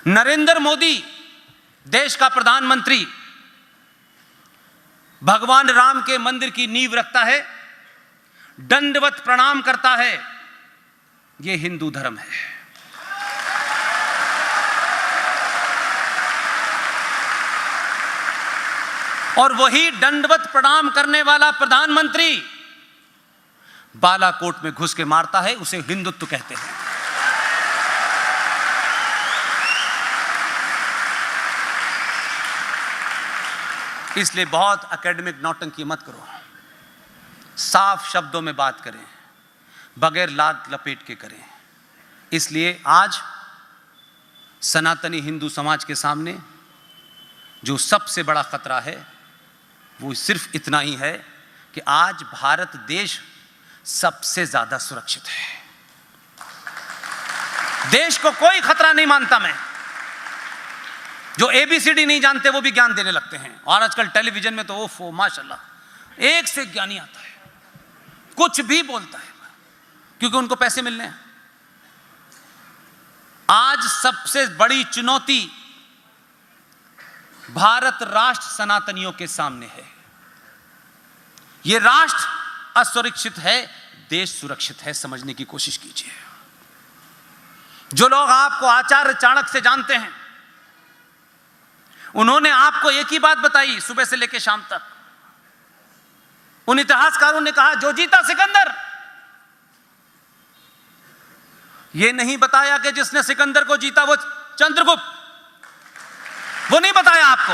नरेंद्र मोदी देश का प्रधानमंत्री भगवान राम के मंदिर की नींव रखता है, दंडवत प्रणाम करता है। यह हिंदू धर्म है। और वही दंडवत प्रणाम करने वाला प्रधानमंत्री बालाकोट में घुस के मारता है, उसे हिंदुत्व कहते हैं। इसलिए बहुत एकेडमिक नौटंकी मत करो, साफ शब्दों में बात करें, बगैर लाग लपेट के करें। इसलिए आज सनातनी हिंदू समाज के सामने जो सबसे बड़ा खतरा है वो सिर्फ इतना ही है कि आज भारत देश सबसे ज्यादा सुरक्षित है। देश को कोई खतरा नहीं मानता मैं। जो ABCD नहीं जानते वो भी ज्ञान देने लगते हैं, और आजकल टेलीविजन में तो ओफो माशाल्लाह एक से ज्ञानी आता है, कुछ भी बोलता है, क्योंकि उनको पैसे मिलने हैं। आज सबसे बड़ी चुनौती भारत राष्ट्र सनातनियों के सामने है। यह राष्ट्र असुरक्षित है, देश सुरक्षित है, समझने की कोशिश कीजिए। जो लोग आपको आचार्य चाणक्य से जानते हैं, उन्होंने आपको एक ही बात बताई सुबह से लेकर शाम तक। उन इतिहासकारों ने कहा जो जीता सिकंदर, यह नहीं बताया कि जिसने सिकंदर को जीता वो चंद्रगुप्त, वो नहीं बताया आपको।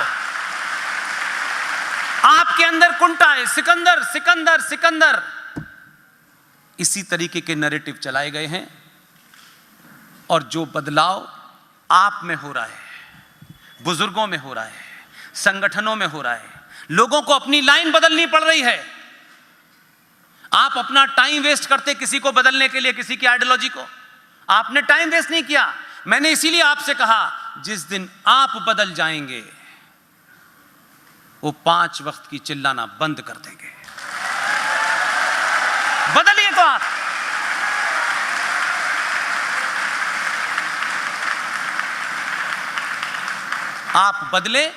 आपके अंदर कुंठा है, सिकंदर सिकंदर सिकंदर। इसी तरीके के नैरेटिव चलाए गए हैं, और जो बदलाव आप में हो रहा है, बुजुर्गों में हो रहा है, संगठनों में हो रहा है, लोगों को अपनी लाइन बदलनी पड़ रही है। आप अपना टाइम वेस्ट करते किसी को बदलने के लिए, किसी की आइडियोलॉजी को। आपने टाइम वेस्ट नहीं किया। मैंने इसीलिए आपसे कहा जिस दिन आप बदल जाएंगे वो 5 वक्त की चिल्लाना बंद कर देंगे। बदलिए तो आप बदले।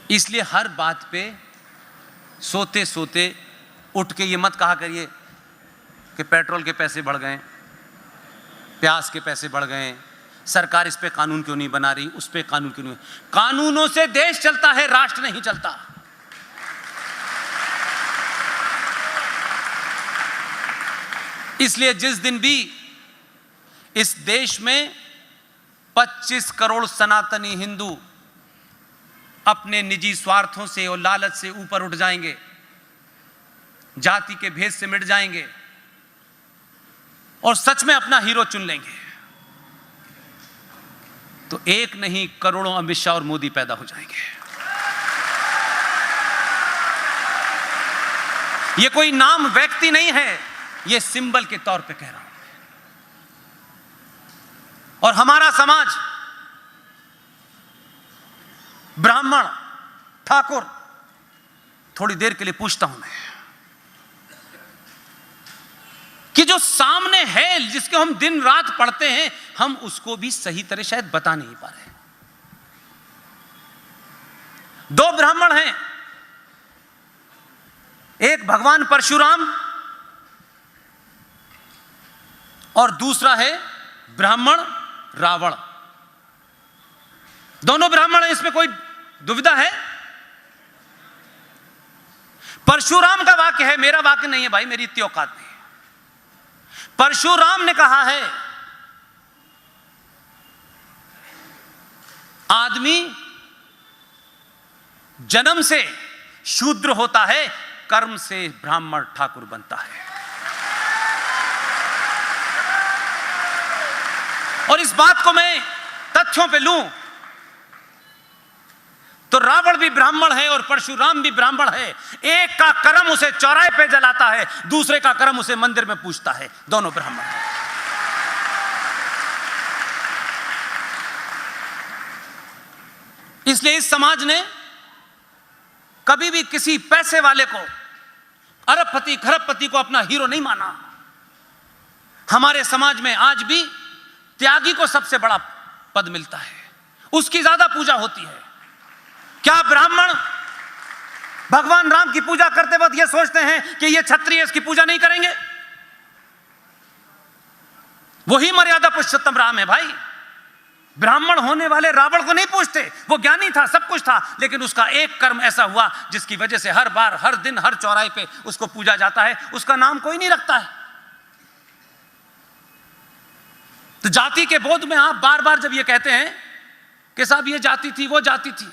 इसलिए हर बात पे सोते सोते उठ के ये मत कहा करिए कि पेट्रोल के पैसे बढ़ गए, प्याज के पैसे बढ़ गए, सरकार इस पे कानून क्यों नहीं बना रही, उस पे कानून क्यों नहीं। कानूनों से देश चलता है, राष्ट्र नहीं चलता। इसलिए जिस दिन भी इस देश में 25 करोड़ सनातनी हिंदू अपने निजी स्वार्थों से और लालच से ऊपर उठ जाएंगे, जाति के भेद से मिट जाएंगे और सच में अपना हीरो चुन लेंगे, तो एक नहीं करोड़ों अमित शाह और मोदी पैदा हो जाएंगे। ये कोई नाम व्यक्ति नहीं है, ये सिंबल के तौर पे कह रहा हूं। और हमारा समाज ब्राह्मण, ठाकुर, थोड़ी देर के लिए पूछता हूं मैं कि जो सामने है, जिसके हम दिन रात पढ़ते हैं, हम उसको भी सही तरह शायद बता नहीं पा रहे। 2 ब्राह्मण हैं, एक भगवान परशुराम और दूसरा है ब्राह्मण रावण। दोनों ब्राह्मण हैं, इसमें कोई दुविधा है? परशुराम का वाक्य है, मेरा वाक्य नहीं है भाई, मेरी इतनी औकात नहीं। परशुराम ने कहा है आदमी जन्म से शूद्र होता है, कर्म से ब्राह्मण ठाकुर बनता है। और इस बात को मैं तथ्यों पे लूं तो रावण भी ब्राह्मण है और परशुराम भी ब्राह्मण है। एक का कर्म उसे चौराहे पे जलाता है, दूसरे का कर्म उसे मंदिर में पूजता है। दोनों ब्राह्मण हैं। इसलिए इस समाज ने कभी भी किसी पैसे वाले को, अरबपति खरबपति को अपना हीरो नहीं माना। हमारे समाज में आज भी त्यागी को सबसे बड़ा पद मिलता है, उसकी ज्यादा पूजा होती है। क्या ब्राह्मण भगवान राम की पूजा करते वक्त यह सोचते हैं कि ये क्षत्रिय इसकी पूजा नहीं करेंगे? वही मर्यादा पुरुषोत्तम राम है भाई। ब्राह्मण होने वाले रावण को नहीं पूछते, वो ज्ञानी था, सब कुछ था, लेकिन उसका एक कर्म ऐसा हुआ जिसकी वजह से हर बार, हर दिन, हर चौराहे पे उसको पूजा जाता है, उसका नाम कोई नहीं रखता है। तो जाति के बोध में आप बार बार जब ये कहते हैं कि साहब ये जाति थी, वो जाति थी,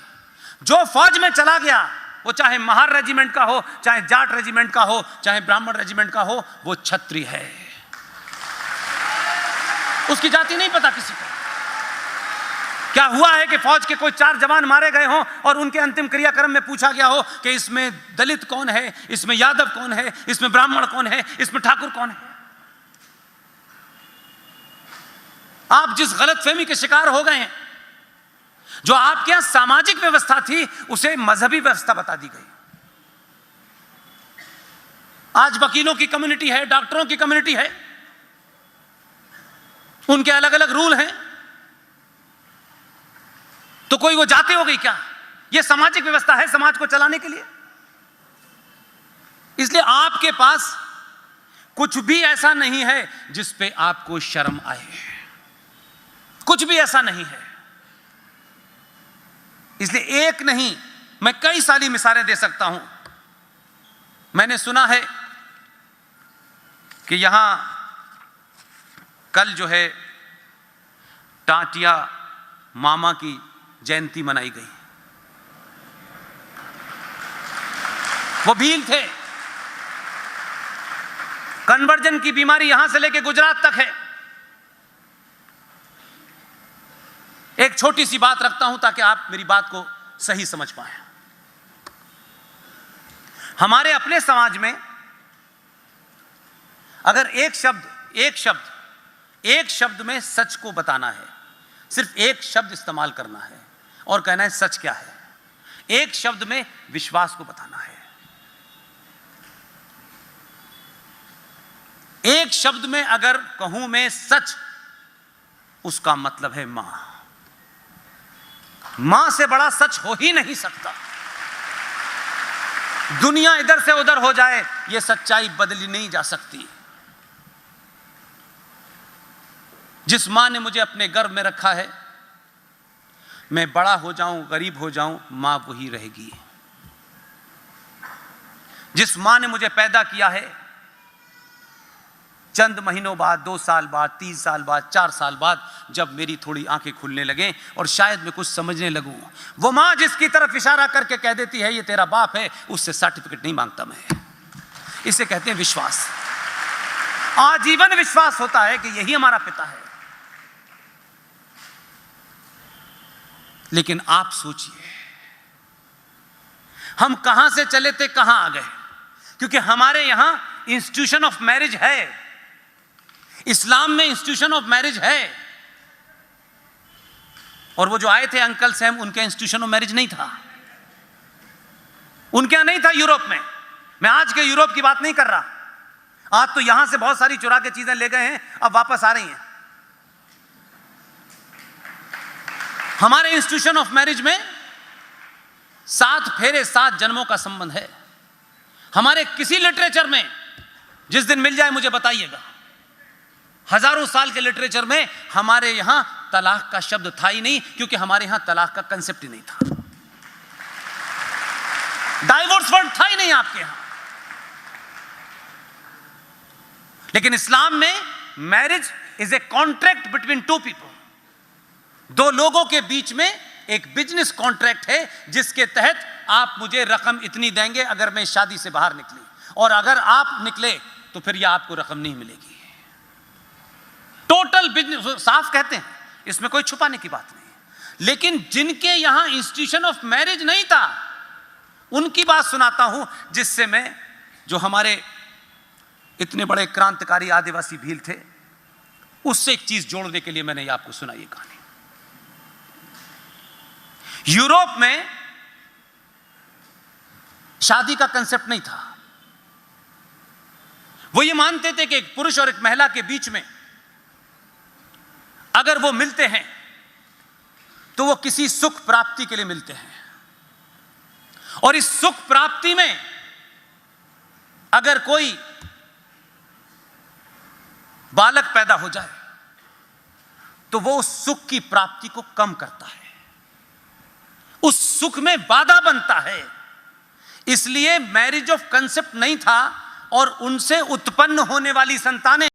जो फौज में चला गया, वो चाहे महार रेजिमेंट का हो, चाहे जाट रेजिमेंट का हो, चाहे ब्राह्मण रेजिमेंट का हो, वो क्षत्रिय है, उसकी जाति नहीं पता किसी को। क्या हुआ है कि फौज के कोई 4 जवान मारे गए हों और उनके अंतिम क्रियाक्रम में पूछा गया हो कि इसमें दलित कौन है, इसमें यादव कौन है, इसमें ब्राह्मण कौन है, इसमें ठाकुर कौन है? आप जिस गलतफहमी के शिकार हो गए हैं, जो आपके यहां सामाजिक व्यवस्था थी उसे मजहबी व्यवस्था बता दी गई। आज वकीलों की कम्युनिटी है, डॉक्टरों की कम्युनिटी है, उनके अलग अलग रूल हैं, तो कोई वो जाति हो गई क्या? ये सामाजिक व्यवस्था है समाज को चलाने के लिए। इसलिए आपके पास कुछ भी ऐसा नहीं है जिस पे आपको शर्म आए, कुछ भी ऐसा नहीं है। इसलिए एक नहीं, मैं कई सारी मिसालें दे सकता हूं। मैंने सुना है कि यहां कल जो है टाटिया मामा की जयंती मनाई गई। वो भील थे, कन्वर्जन की बीमारी यहां से लेकर गुजरात तक है। एक छोटी सी बात रखता हूं ताकि आप मेरी बात को सही समझ पाएं। हमारे अपने समाज में अगर एक शब्द में सच को बताना है, सिर्फ एक शब्द इस्तेमाल करना है और कहना है सच क्या है। एक शब्द में विश्वास को बताना है, एक शब्द में अगर कहूं मैं सच, उसका मतलब है मां। मां से बड़ा सच हो ही नहीं सकता। दुनिया इधर से उधर हो जाए, यह सच्चाई बदली नहीं जा सकती। जिस मां ने मुझे अपने गर्भ में रखा है, मैं बड़ा हो जाऊं, गरीब हो जाऊं, मां वही रहेगी। जिस मां ने मुझे पैदा किया है, चंद महीनों बाद, 2 साल बाद, 3 साल बाद, 4 साल बाद, जब मेरी थोड़ी आंखें खुलने लगे और शायद मैं कुछ समझने लगूं, वो मां जिसकी तरफ इशारा करके कह देती है ये तेरा बाप है, उससे सर्टिफिकेट नहीं मांगता मैं। इसे कहते हैं विश्वास। आजीवन विश्वास होता है कि यही हमारा पिता है। लेकिन आप सोचिए, हम कहां से चले थे, कहां आ गए? क्योंकि हमारे यहां इंस्टीट्यूशन ऑफ मैरिज है, इस्लाम में इंस्टीट्यूशन ऑफ मैरिज है, और वो जो आए थे अंकल सैम, उनके इंस्टीट्यूशन ऑफ मैरिज नहीं था, उनके यहां नहीं था यूरोप में। मैं आज के यूरोप की बात नहीं कर रहा, आज तो यहां से बहुत सारी चुरा के चीजें ले गए हैं, अब वापस आ रही हैं। हमारे इंस्टीट्यूशन ऑफ मैरिज में 7 फेरे 7 जन्मों का संबंध है। हमारे किसी लिटरेचर में, जिस दिन मिल जाए मुझे बताइएगा, हजारों साल के लिटरेचर में हमारे यहां तलाक का शब्द था ही नहीं, क्योंकि हमारे यहां तलाक का कंसेप्ट ही नहीं था। डाइवोर्स वर्ड था ही नहीं आपके यहां। लेकिन इस्लाम में marriage is a contract between 2 people. 2 लोगों के बीच में एक बिजनेस कॉन्ट्रैक्ट है, जिसके तहत आप मुझे रकम इतनी देंगे अगर मैं शादी से बाहर निकली, और अगर आप निकले तो फिर यह आपको रकम नहीं मिलेगी। टोटल बिजनेस, साफ कहते हैं, इसमें कोई छुपाने की बात नहीं। लेकिन जिनके यहां इंस्टीट्यूशन ऑफ मैरिज नहीं था, उनकी बात सुनाता हूं, जिससे मैं, जो हमारे इतने बड़े क्रांतिकारी आदिवासी भील थे, उससे एक चीज जोड़ने के लिए मैंने ये आपको सुनाई कहानी। यूरोप में शादी का कंसेप्ट नहीं था। वो ये मानते थे कि एक पुरुष और एक महिला के बीच में अगर वो मिलते हैं तो वो किसी सुख प्राप्ति के लिए मिलते हैं, और इस सुख प्राप्ति में अगर कोई बालक पैदा हो जाए तो वो उस सुख की प्राप्ति को कम करता है, उस सुख में बाधा बनता है। इसलिए मैरिज ऑफ कंसेप्ट नहीं था, और उनसे उत्पन्न होने वाली संतानें